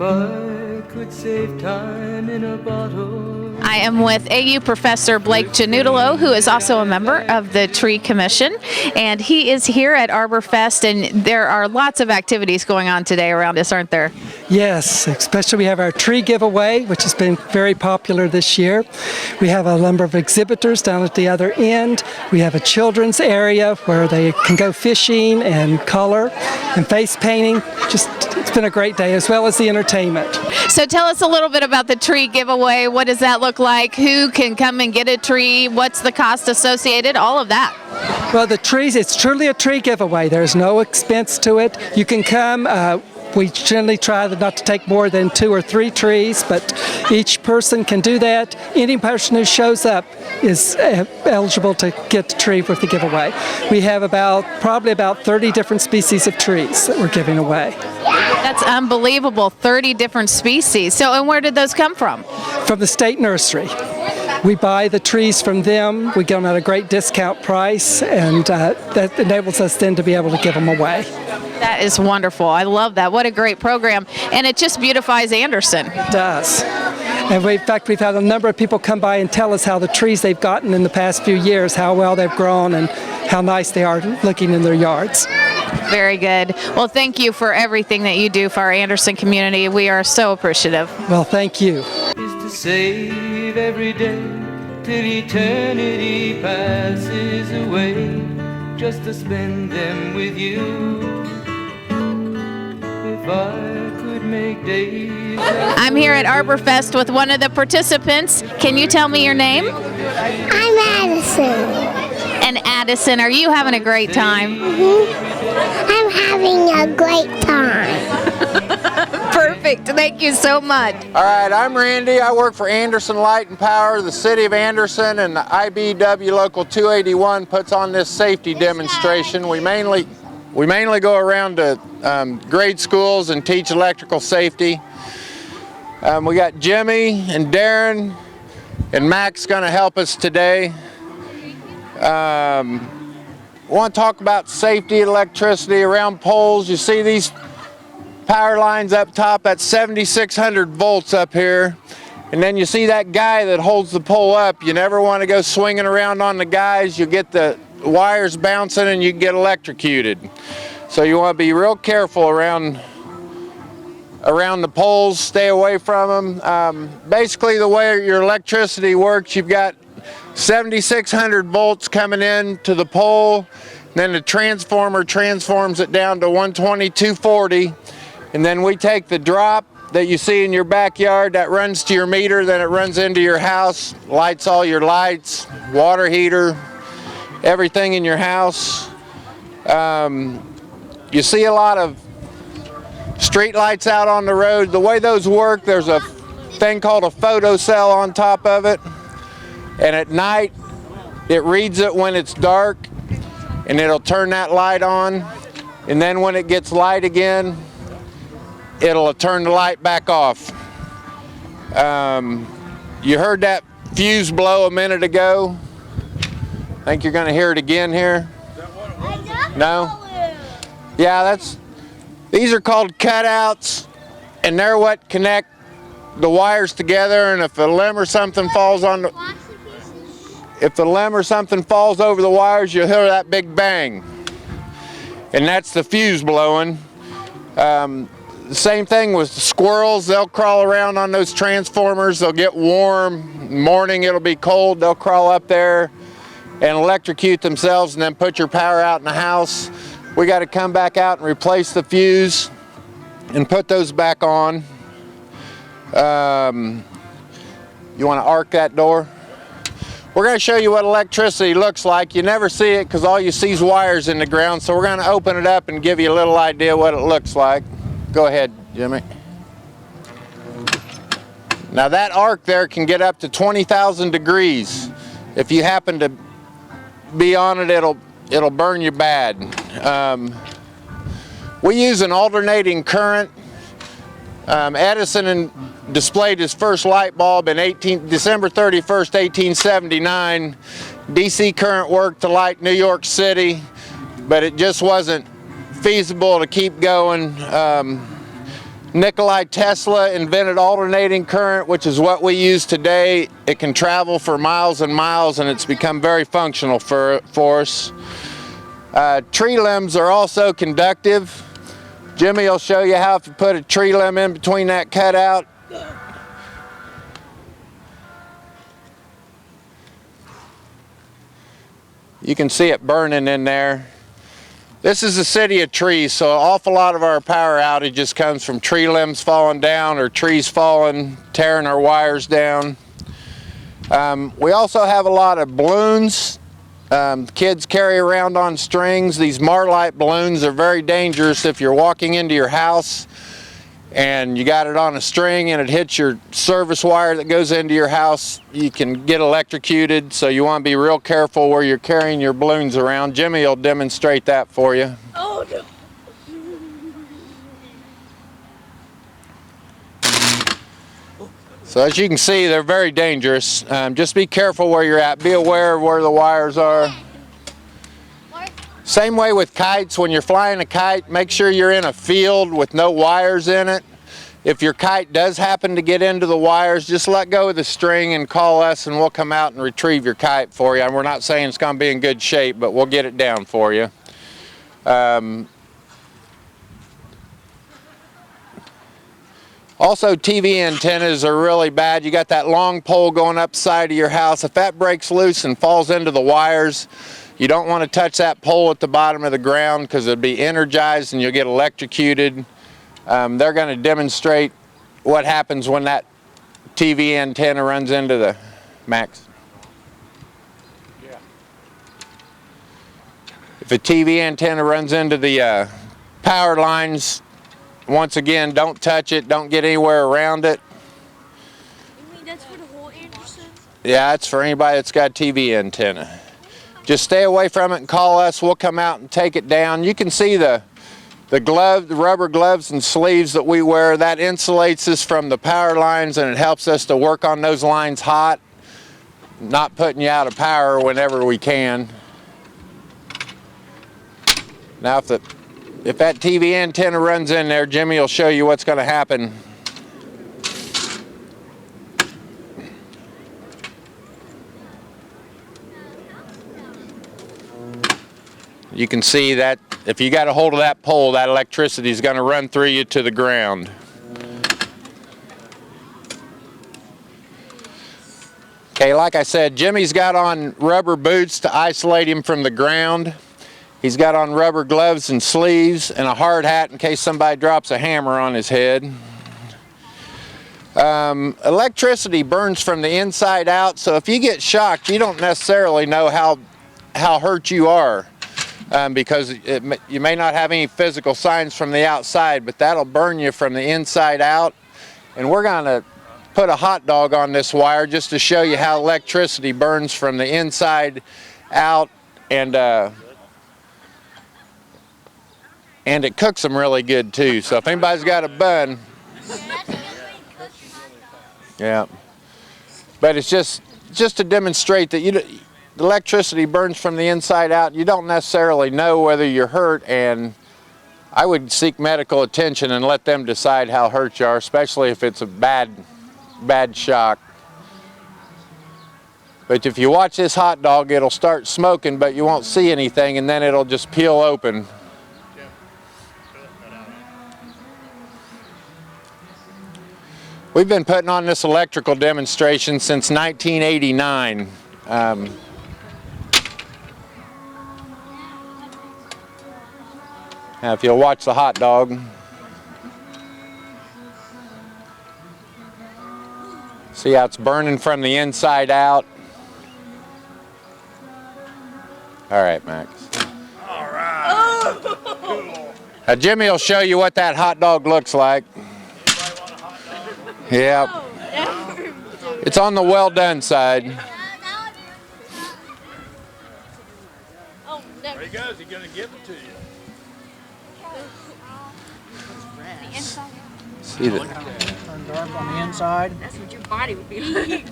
If I could save time in a bottle. I am with AU Professor Blake Janudalo, who is also a member of the Tree Commission, and he is here at Arbor Fest, and there are lots of activities going on today around us, aren't there? Yes, especially we have our tree giveaway, which has been very popular this year. We have a number of exhibitors down at the other end. We have a children's area where they can go fishing and color and face painting. It's been a great day, as well as the entertainment. So tell us a little bit about the tree giveaway. What does that look like? Who can come and get a tree? What's the cost associated? All of that. Well, the trees, it's truly a tree giveaway. There's no expense to it. You can come. We generally try not to take more than 2 or 3 trees, but each person can do that. Any person who shows up is eligible to get the tree with the giveaway. We have probably about 30 different species of trees that we're giving away. That's unbelievable, 30 different species. So, and where did those come from? From the state nursery. We buy the trees from them, we get them at a great discount price, and that enables us then to be able to give them away. That is wonderful. I love that. What a great program. And it just beautifies Anderson. It does. And in fact, we've had a number of people come by and tell us how the trees they've gotten in the past few years, how well they've grown and how nice they are looking in their yards. Very good. Well, thank you for everything that you do for our Anderson community. We are so appreciative. Well, thank you. Is to save every day till eternity passes away, just to spend them with you. If I could make days. I'm here at Arbor Fest with one of the participants. Can you tell me your name? I'm Addison. And Addison, are you having a great time? I'm having a great time. Perfect. Thank you so much. All right, I'm Randy. I work for Anderson Light and Power, the City of Anderson, and the IBW Local 281 puts on this safety demonstration. We mainly go around to grade schools and teach electrical safety. We got Jimmy and Darren and Max going to help us today. We want to talk about safety, electricity around poles. You see these power lines up top, that's 7,600 volts up here. And then you see that guy that holds the pole up. You never want to go swinging around on the guys. You get the wires bouncing and you get electrocuted. So you want to be real careful around the poles, stay away from them. Basically the way your electricity works, you've got 7,600 volts coming in to the pole, then the transformer transforms it down to 120, 240, and then we take the drop that you see in your backyard that runs to your meter, then it runs into your house, lights all your lights, water heater, everything in your house. You see a lot of street lights out on the road. The way those work, there's a thing called a photo cell on top of it, and at night it reads it when it's dark and it'll turn that light on, and then when it gets light again it'll turn the light back off. You heard that fuse blow a minute ago. I think you're going to hear it again here. No? Yeah, these are called cutouts, and they're what connect the wires together, and if a limb or something falls over the wires, you'll hear that big bang. And that's the fuse blowing. The same thing with the squirrels. They'll crawl around on those transformers. They'll get warm. In the morning it'll be cold. They'll crawl up there and electrocute themselves and then put your power out in the house. We got to come back out and replace the fuse and put those back on. You want to arc that door? We're going to show you what electricity looks like. You never see it because all you see is wires in the ground, so we're going to open it up and give you a little idea what it looks like. Go ahead, Jimmy. Now that arc there can get up to 20,000 degrees. If you happen to be on it, it'll burn you bad. We use an alternating current. Edison displayed his first light bulb in December 31st, 1879. DC current worked to light New York City, but it just wasn't feasible to keep going. Nikolai Tesla invented alternating current, which is what we use today. It can travel for miles and miles, and it's become very functional for us. Tree limbs are also conductive. Jimmy will show you how if you put a tree limb in between that cutout. You can see it burning in there. This is a city of trees, so an awful lot of our power outages comes from tree limbs falling down or trees falling, tearing our wires down. We also have a lot of balloons. Kids carry around on strings. These Marlite balloons are very dangerous if you're walking into your house and you got it on a string and it hits your service wire that goes into your house. You can get electrocuted, so you want to be real careful where you're carrying your balloons around. Jimmy will demonstrate that for you. Oh, no. So as you can see, they're very dangerous. Just be careful where you're at. Be aware of where the wires are. Same way with kites. When you're flying a kite, make sure you're in a field with no wires in it. If your kite does happen to get into the wires, just let go of the string and call us and we'll come out and retrieve your kite for you. And we're not saying it's going to be in good shape, but we'll get it down for you. Also, TV antennas are really bad. You got that long pole going up the side of your house. If that breaks loose and falls into the wires, you don't want to touch that pole at the bottom of the ground because it'll be energized and you'll get electrocuted. They're going to demonstrate what happens when that TV antenna runs into the Max. If a TV antenna runs into the power lines, once again, don't touch it, don't get anywhere around it. You mean that's for the whole Anderson? Yeah, it's for anybody that's got a TV antenna. Just stay away from it and call us. We'll come out and take it down. You can see the rubber gloves and sleeves that we wear. That insulates us from the power lines and it helps us to work on those lines hot, not putting you out of power whenever we can. Now if that TV antenna runs in there, Jimmy will show you what's going to happen. You can see that if you got a hold of that pole, that electricity is going to run through you to the ground. Okay, like I said, Jimmy's got on rubber boots to isolate him from the ground. He's got on rubber gloves and sleeves and a hard hat in case somebody drops a hammer on his head. Electricity burns from the inside out, so if you get shocked, you don't necessarily know how hurt you are. Because you may not have any physical signs from the outside, but that'll burn you from the inside out. And we're going to put a hot dog on this wire just to show you how electricity burns from the inside out, and it cooks them really good too. So if anybody's got a bun, yeah. But it's just to demonstrate that electricity burns from the inside out. You don't necessarily know whether you're hurt, and I would seek medical attention and let them decide how hurt you are, especially if it's a bad shock. But if you watch this hot dog, it'll start smoking, but you won't see anything, and then it'll just peel open. We've been putting on this electrical demonstration since 1989. Now if you'll watch the hot dog. See how it's burning from the inside out? All right, Max. All right. Cool. Now Jimmy will show you what that hot dog looks like. Anybody want a hot dog? Yep. It's on the well done side. There he goes. He's going to give it to you. See that? Turn dark on the inside. That's what your body would be like.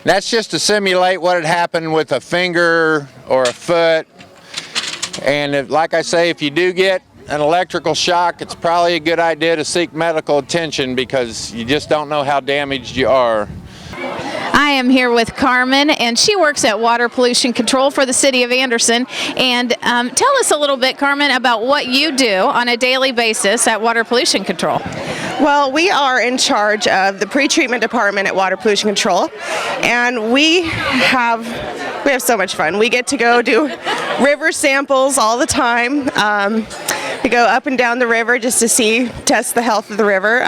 That's just to simulate what had happened with a finger or a foot. And like I say, if you do get an electrical shock, it's probably a good idea to seek medical attention because you just don't know how damaged you are. I am here with Carmen, and she works at Water Pollution Control for the City of Anderson. And tell us a little bit, Carmen, about what you do on a daily basis at Water Pollution Control. Well, we are in charge of the pre-treatment department at Water Pollution Control, and we have so much fun. We get to go do river samples all the time. We go up and down the river just to test the health of the river.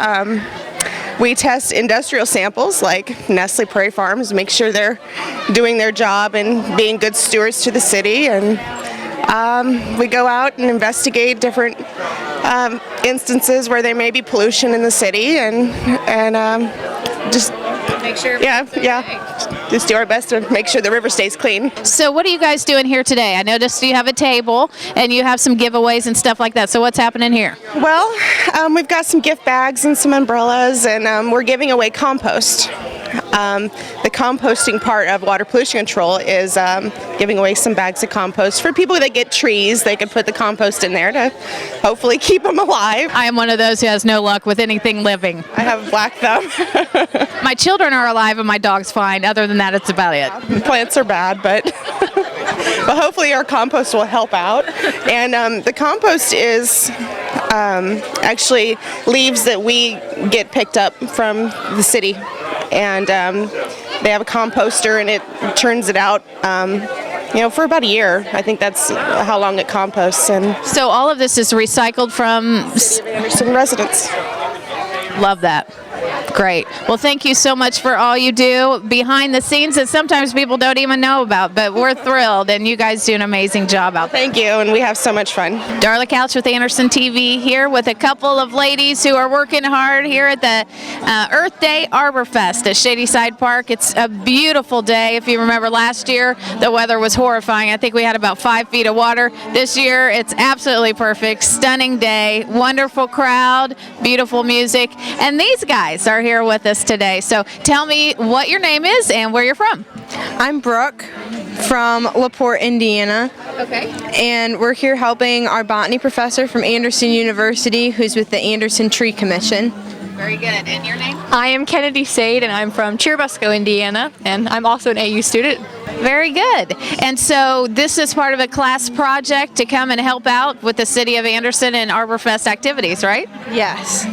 We test industrial samples like Nestle Prairie Farms, make sure they're doing their job and being good stewards to the city. And we go out and investigate different instances where there may be pollution in the city, and just Make sure. just do our best to make sure the river stays clean. So what are you guys doing here today? I noticed you have a table and you have some giveaways and stuff like that. So what's happening here? Well, we've got some gift bags and some umbrellas, and we're giving away compost. The composting part of Water Pollution Control is giving away some bags of compost for people that get trees. They can put the compost in there to hopefully keep them alive. I am one of those who has no luck with anything living. I have a black thumb. My children are alive and my dog's fine. Other than that, it's about it. Plants are bad, but hopefully our compost will help out. And the compost is actually leaves that we get picked up from the city. And they have a composter, and it turns it out, for about a year. I think that's how long it composts. And So all of this is recycled from... Anderson residents. Love that. Great. Well, thank you so much for all you do behind the scenes that sometimes people don't even know about, but we're thrilled, and you guys do an amazing job out there. Thank you, and we have so much fun. Darla Couch with Anderson TV here with a couple of ladies who are working hard here at the Earth Day Arbor Fest at Shady Side Park. It's a beautiful day. If you remember last year, the weather was horrifying. I think we had about 5 feet of water. This year, it's absolutely perfect. Stunning day, wonderful crowd, beautiful music, and these guys are here with us today. So tell me what your name is and where you're from. I'm Brooke from LaPorte, Indiana. Okay. And we're here helping our botany professor from Anderson University, who's with the Anderson Tree Commission. Very good. And your name? I am Kennedy Sade, and I'm from Churubusco, Indiana, and I'm also an AU student. Very good. And so this is part of a class project to come and help out with the City of Anderson and Arbor Fest activities, right? Yes.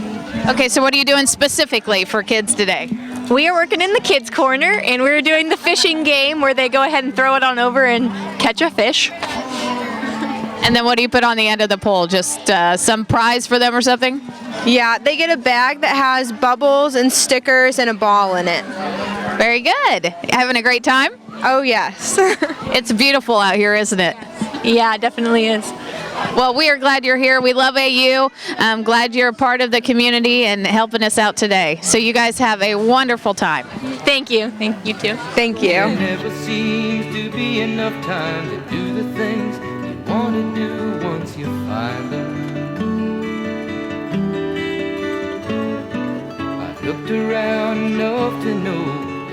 Okay, so what are you doing specifically for kids today? We are working in the kids' corner, and we're doing the fishing game where they go ahead and throw it on over and catch a fish. And then what do you put on the end of the pole? Just some prize for them or something? Yeah, they get a bag that has bubbles and stickers and a ball in it. Very good. Having a great time? Oh, yes. It's beautiful out here, isn't it? Yeah, it definitely is. Well, we are glad you're here. We love AU. I'm glad you're a part of the community and helping us out today. So you guys have a wonderful time. Thank you. Thank you, too. Thank you. There never seems to be enough time to do the things you want to do once you find them. I looked around enough to know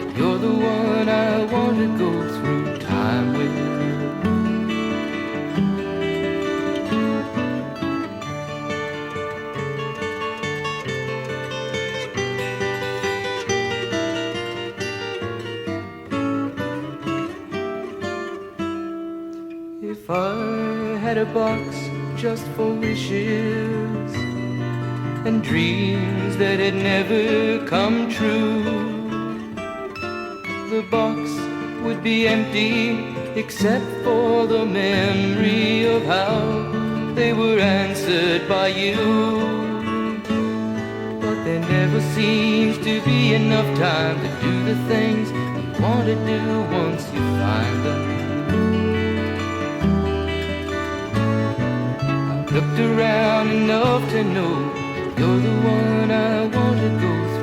that you're the one I want to go through time with. If I had a box just for wishes and dreams that had never come true, the box would be empty except for the memory of how they were answered by you. But there never seems to be enough time to do the things you want to do once you find them. Looked around enough to know you're the one I want to go through.